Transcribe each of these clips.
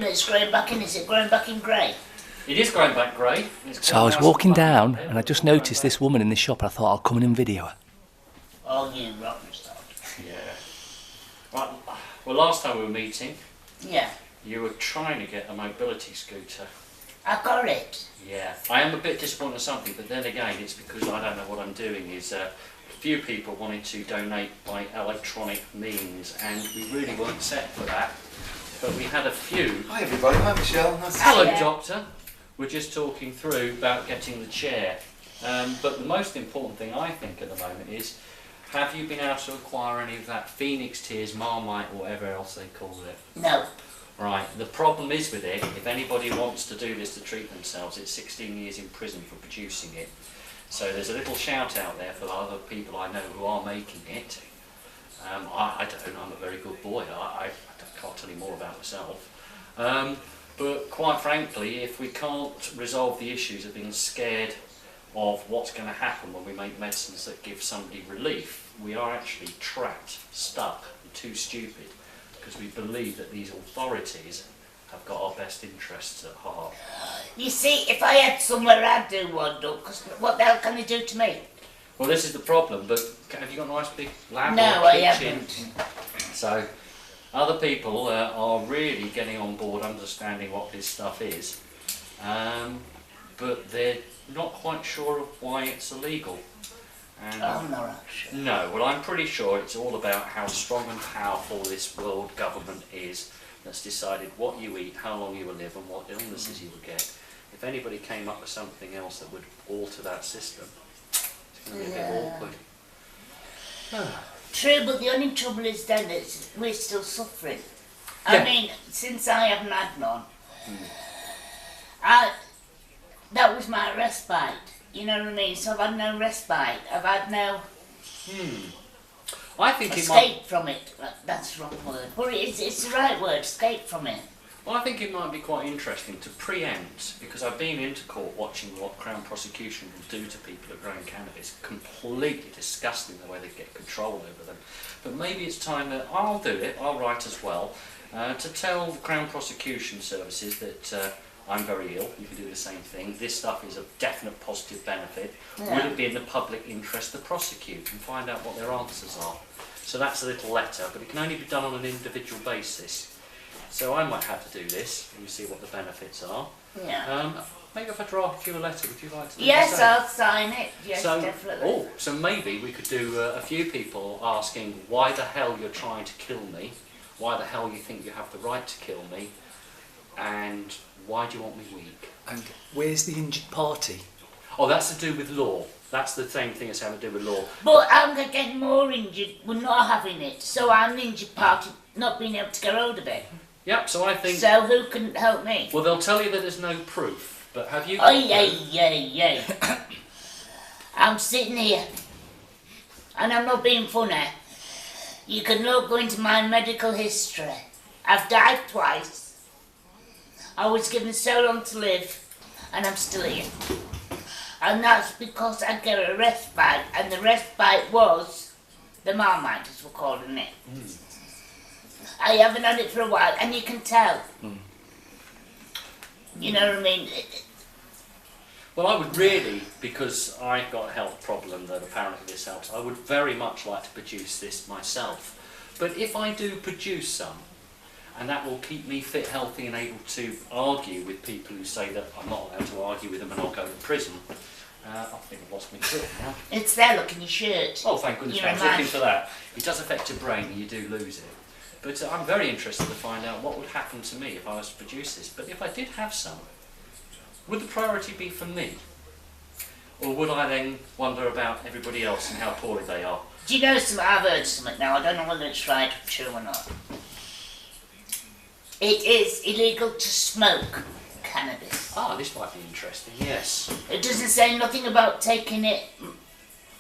It's growing back in, is it growing back in grey? It is growing back grey. So I was walking down and I just noticed this woman in the shop and I thought I'll come in and video her. Oh, you rotten stuff. Yeah. Right. Well, last time we were meeting, Yeah. you were trying to get a mobility scooter. I got it. Yeah. I am a bit disappointed in something, but then again, it's because I don't know what I'm doing. Is a few people wanted to donate by electronic means, and we really weren't set for that. But we had a few. Hi everybody, hi Michelle. Nice to Hello, see you. Doctor. We're just talking through about getting the chair. But the most important thing I think at the moment is, have you been able to acquire any of that Phoenix Tears, Marmite, or whatever else they call it? No. Right, the problem is with it, if anybody wants to do this to treat themselves, it's 16 years in prison for producing it. So there's a little shout out there for the other people I know who are making it. I don't, I'm a very good boy, I can't tell you more about myself. But quite frankly, if we can't resolve the issues of being scared of what's going to happen when we make medicines that give somebody relief, we are actually trapped, stuck, and too stupid, because we believe that these authorities have got our best interests at heart. You see, if I had somewhere I'd do one, because what the hell can they do to me? Well, this is the problem, but have you got a nice big lab No, or I kitchen? haven't. So, other people are really getting on board, understanding what this stuff is, but they're not quite sure of why it's illegal. And I'm not sure. no, well, I'm pretty sure it's all about how strong and powerful this world government is that's decided what you eat, how long you will live, and what illnesses you will get. If anybody came up with something else that would alter that system, it's going to be a bit awkward. True, but the only trouble is then that we're still suffering. Yeah. I mean, since I haven't had none, that was my respite. You know what I mean? So I've had no respite. I've had no I think it might. escape from it. That's the wrong word. But it's the right word, escape from it. Well, I think it might be quite interesting to preempt, because I've been into court watching what Crown prosecution will do to people who are growing cannabis. Completely disgusting the way they get control over them. But maybe it's time that I'll do it, I'll write as well, to tell the Crown prosecution services that I'm very ill, you can do the same thing. This stuff is of definite positive benefit. Yeah. Would it be in the public interest to prosecute and find out what their answers are? So that's a little letter, but it can only be done on an individual basis. So I might have to do this and see what the benefits are. Yeah. Maybe if I draft you a letter, would you like to do the Yes, same? I'll sign it. Yes, so, definitely. Oh, so maybe we could do a few people asking why the hell you're trying to kill me, why the hell you think you have the right to kill me, and why do you want me weak? And where's the injured party? Oh, that's to do with law. That's the same thing as having to do with law. But I'm getting more injured with not having it, so I'm the injured party not being able to get hold of it. Yep, so I think... So who can help me? Well, they'll tell you that there's no proof, but have you... Oh, yeah. I'm sitting here, and I'm not being funny. You can look into my medical history. I've died twice. I was given so long to live, and I'm still here. And that's because I get a respite, and the respite was the Marmite, as we're calling it. I haven't had it for a while, and you can tell. You know what I mean? Well, I would really, because I've got a health problem that apparently this helps, I would very much like to produce this myself. But if I do produce some, and that will keep me fit, healthy and able to argue with people who say that I'm not allowed to argue with them and I'll go to prison, I think I've lost my grip now. It's there, look in your shirt. Oh, thank goodness, You're I was a man. looking for that. It does affect your brain and you do lose it. But I'm very interested to find out what would happen to me if I was to produce this. But if I did have some, would the priority be for me? Or would I then wonder about everybody else and how poorly they are? Do you know something? I've heard something now, I don't know whether it's right or true or not. It is illegal to smoke cannabis. Ah, this might be interesting, yes. It doesn't say nothing about taking it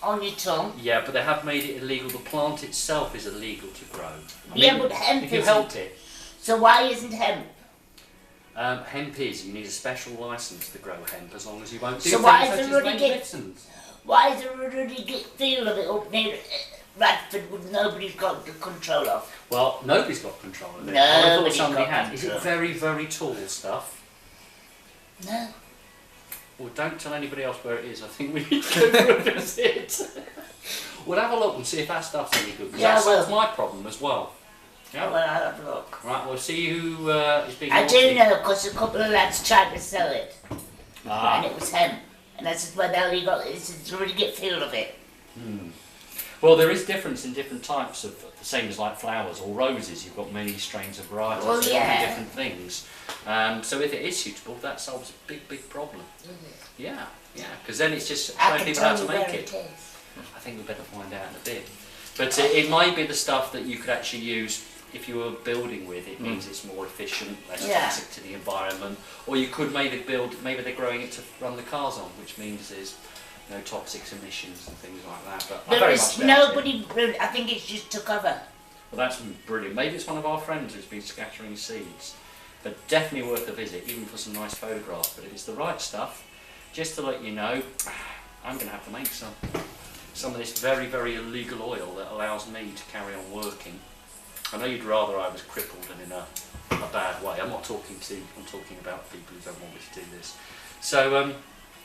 on your tongue. Yeah, but they have made it illegal. The plant itself is illegal to grow. Yeah, but hemp if you isn't. help it. So why isn't hemp? Hemp is, you need a special licence to grow hemp as long as you won't do So things why is such the as ruddy make gig- medicines. Why is there a really good feel of it up near Radford nobody's got the control of. Well, nobody's got control of it. I thought Nobody's somebody got had. Is control. it very, very tall stuff? No. Well, don't tell anybody else where it is. I think we need to go for a visit. We'll have a look and see if that stuff's any good. Because Yeah, that solves well. my problem as well. Yeah. Well, I'll have a look. Right, we'll see who is being I naughty. do know because a couple of lads tried to sell it, and Ah. it was hemp. And I said, well, the hell you got? It's a really good feel of it. Well, there is difference in different types of, the same as like flowers or roses. You've got many strains of varieties. Well, They're all yeah. different things. So if it is suitable, that solves a big, big problem. Yeah, yeah. Because then it's just I showing can people how tell to you make where it. it is. I think we better find out in a bit. But it might be the stuff that you could actually use if you were building with. It means it's more efficient, less Yeah. toxic to the environment. Or you could maybe maybe they're growing it to run the cars on, which means there's no toxic emissions and things like that. But I There very is much doubt it. nobody. I think it's just took over. Well, that's brilliant. Maybe it's one of our friends who's been scattering seeds. But definitely worth a visit, even for some nice photographs. But if it's the right stuff, just to let you know, I'm going to have to make some of this very, very illegal oil that allows me to carry on working. I know you'd rather I was crippled and in a bad way. I'm talking about people who don't want me to do this. So,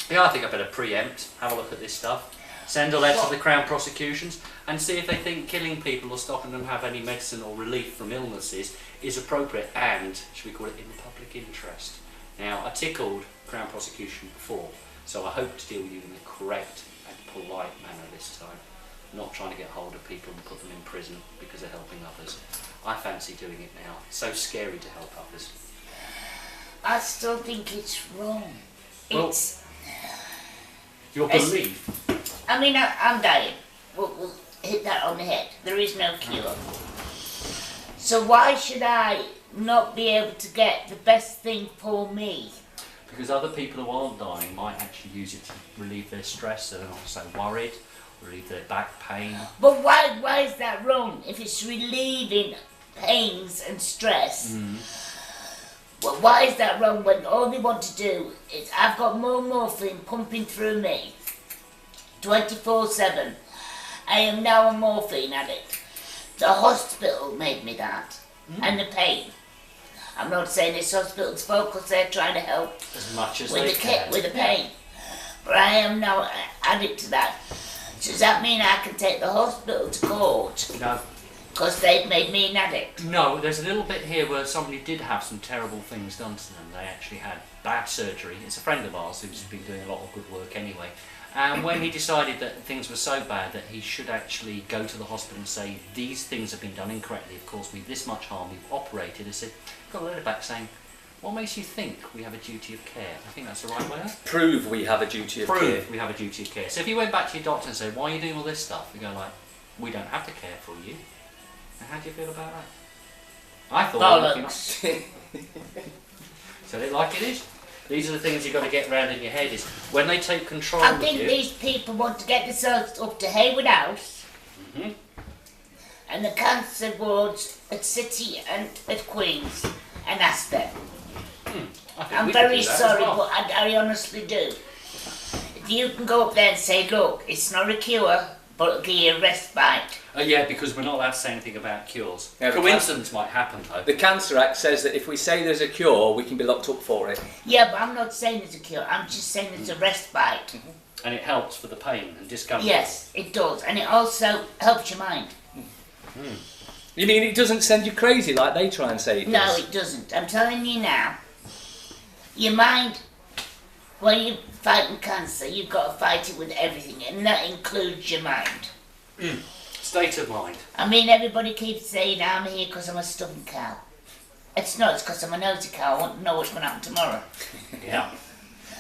yeah, I think I better preempt, have a look at this stuff, send a letter to the Crown prosecutions and see if they think killing people or stopping them have any medicine or relief from illnesses is appropriate and, should we call it, in the public interest. Now, I tickled Crown prosecution before, so I hope to deal with you in the correct and polite manner this time. Not trying to get hold of people and put them in prison because they're helping others. I fancy doing it now. It's so scary to help others. I still think it's wrong. Well, It's. Your It's- belief. I mean, I'm dying. We'll hit that on the head. There is no cure. So why should I not be able to get the best thing for me? Because other people who aren't dying might actually use it to relieve their stress, so they're not so worried, relieve their back pain. But why is that wrong? If it's relieving pains and stress, well, why is that wrong when all they want to do is I've got more morphine pumping through me 24/7. I am now a morphine addict. The hospital made me that, and the pain. I'm not saying it's hospital's fault because they're trying to help As much as with they the kit, can. with the pain. But I am now addict to that. So does that mean I can take the hospital to court No, because they've made me an addict? no, there's a little bit here where somebody did have some terrible things done to them. They actually had bad surgery. It's a friend of ours who's been doing a lot of good work anyway. And when he decided that things were so bad that he should actually go to the hospital and say, these things have been done incorrectly, have caused me this much harm, we've operated, he said, got a letter back saying, what makes you think we have a duty of care? I think that's the right way. Prove we have a duty of care. Prove we have a duty of care. So if you went back to your doctor and said, why are you doing all this stuff? You go like, we don't have to care for you. And how do you feel about that? I thought... Bollocks. Said it like it is. These are the things you've got to get round in your head is when they take control I of think you. these people want to get themselves up to Hayward House and the cancer wards at City and at Queen's and ask them. I think I'm we could very do that as sorry, well. but I honestly do. If you can go up there and say, look, it's not a cure, but it'll give you a respite. Yeah, because we're not allowed to say anything about cures. Yeah, Coincidence might happen though. The Cancer Act says that if we say there's a cure, we can be locked up for it. Yeah, but I'm not saying it's a cure, I'm just saying it's a respite. And it helps for the pain and discomfort. Yes, it does, and it also helps your mind. You mean it doesn't send you crazy like they try and say it No, does? it doesn't. I'm telling you now. Your mind, when you're fighting cancer, you've got to fight it with everything, and that includes your mind. State of mind. I mean, everybody keeps saying I'm here because I'm a stubborn cow. It's not, it's because I'm a nosy cow. I want to know what's going to happen tomorrow. Yeah.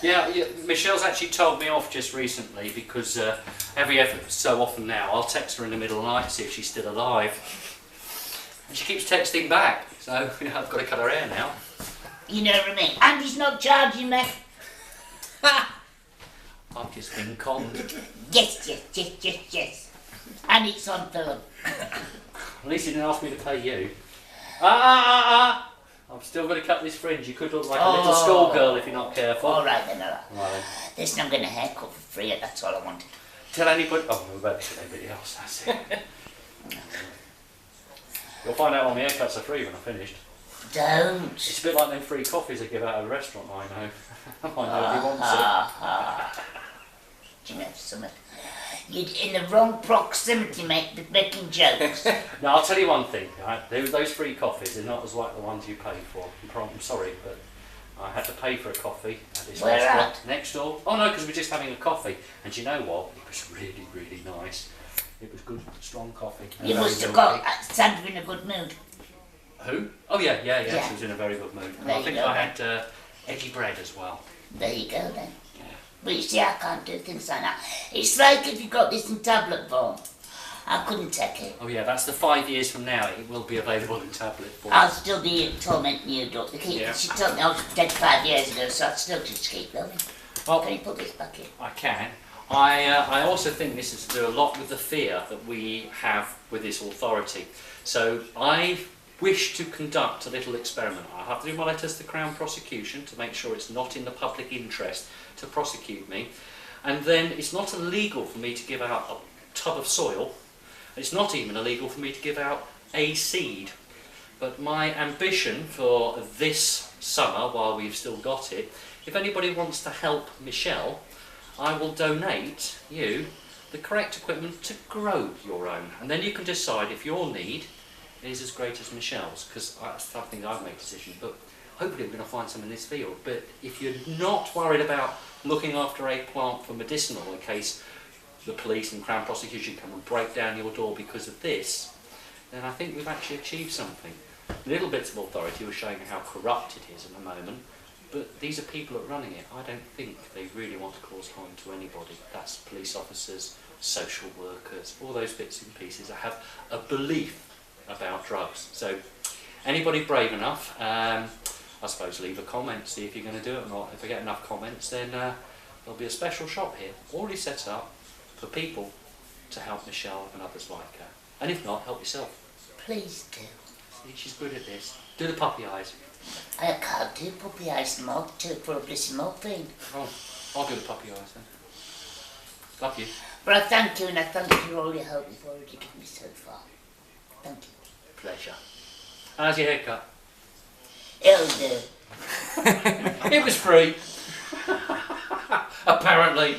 Yeah, Michelle's actually told me off just recently because every so often now I'll text her in the middle of the night to see if she's still alive. And she keeps texting back, so I've got to cut her hair now. You know what I mean? Andy's not charging me. I've just been conned. Yes. And it's on film. At least he didn't ask me to pay you. I'm still going to cut this fringe. You could look like a little schoolgirl if you're not careful. All right then, all right. Right then. Listen, I'm getting a haircut for free. That's all I wanted. Tell anybody. Oh, we're about to tell anybody else. That's it. You'll find out all my haircuts are free when I'm finished. Don't. It's a bit like them free coffees they give out at a restaurant, I know. I know if he wants Do you know something? You're in the wrong proximity, mate, with making jokes. it. No, I'll tell you one thing, right? Those free coffees, they're not as like the ones you pay for. I'm sorry, but I had to pay for a coffee at this Where restaurant at? next door. Oh no, because we're just having a coffee. And you know what? It was really, really nice. It was good, strong coffee. You must have got Sandra in a good mood. Who? Oh yeah, Yeah. she was in a very good mood. And There I you think go, I had eggy bread as well. There you go then. Yeah. But you see, I can't do things like that. It's like if you got this in tablet form. I couldn't take it. Oh yeah, that's the 5 years from now. It will be available in tablet form. I'll still be tormenting you, Doctor. Yeah. She told me I was dead 5 years ago, so I'd still just keep going. Well, Can you put this back in? I can. I also think this is to do a lot with the fear that we have with this authority. So I wish to conduct a little experiment. I have to do my letters to the Crown Prosecution to make sure it's not in the public interest to prosecute me. And then it's not illegal for me to give out a tub of soil. It's not even illegal for me to give out a seed. But my ambition for this summer, while we've still got it, if anybody wants to help Michelle, I will donate you the correct equipment to grow your own. And then you can decide if your need is as great as Michelle's, because I think I've made a decision, but hopefully we're going to find some in this field. But if you're not worried about looking after a plant for medicinal in case the police and Crown Prosecution come and break down your door because of this, then I think we've actually achieved something. Little bits of authority were showing how corrupt it is at the moment, but these are people that are running it. I don't think they really want to cause harm to anybody. That's police officers, social workers, all those bits and pieces that have a belief about drugs. So anybody brave enough, I suppose leave a comment, see if you're going to do it or not. If I get enough comments, then there'll be a special shop here already set up for people to help Michelle and others like her. And if not, help yourself. Please do. See, she's good at this. Do the puppy eyes. I can't do puppy eyes mouth too for a blissy morphine. Oh, I'll do the puppy eyes then. Love you. But I thank you and I thank you for all your help you've already given me so far. Thank you. Pleasure. How's your haircut? It'll do. It was free. Apparently.